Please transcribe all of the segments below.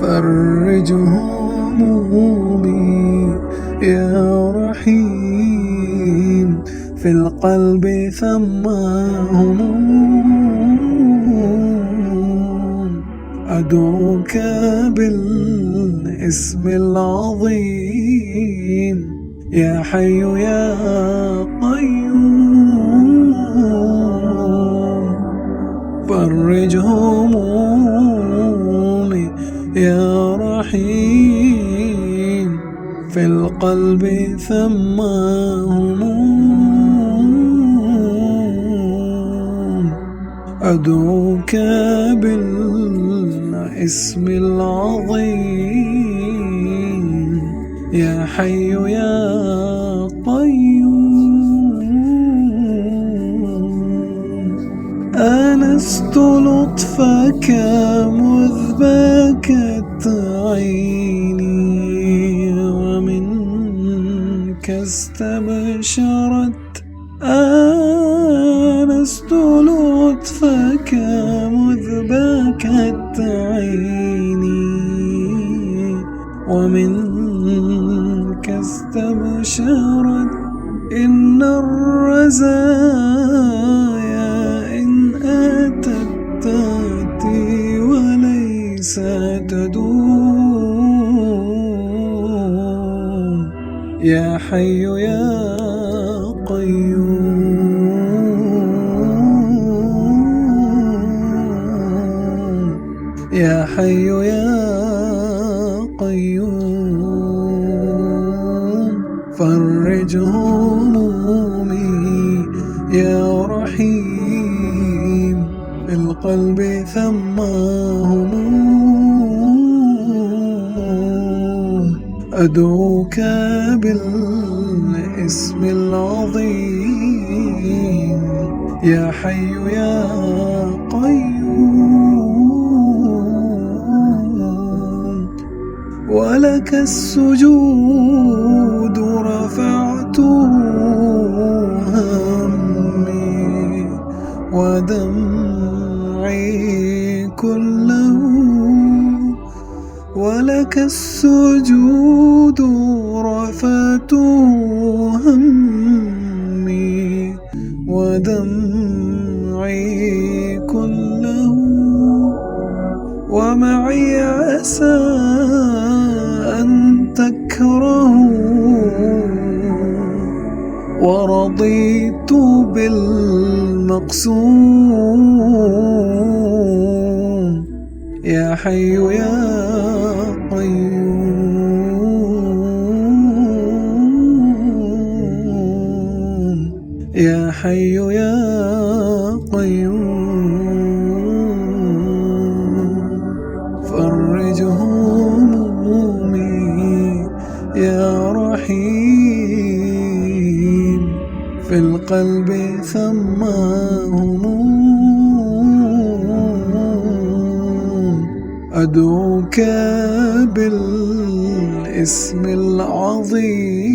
فرج همومي يا رحيم، في القلب ثم هموم. أدعوك بالاسم العظيم يا حي يا قيوم. فرج همومي يا رحيم، في القلب ثم هموم. أدعوك بالاسم العظيم يا حي يا قيوم. آنست لطفك مذ بكت عيني، ومنك استبشرت. آنست لطفك مذ بكت عيني، ومنك استبشرت. إن الرزايا إن أتت تأتي وليس تدوم، يا حي يا قيوم، يا حي يا قيوم. فرج همومي يا رحيم، في القلب ثم هموم. أدعوك بالاسم العظيم يا حي يا قيوم. ولك السجود رفعته همي ودمعي كله. ولك السجود رفعته همي ودمعي كله. ومعي عسى أن تكرهوا، ورضيت بالمقسوم، يا حي يا قيوم، يا حي يا قيوم. فرج همومي يا رحيم، في القلب ثم هموم. أدعوك بالاسم العظيم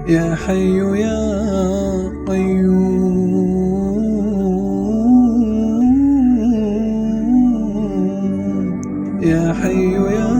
يا حي يا قيوم، يا حي يا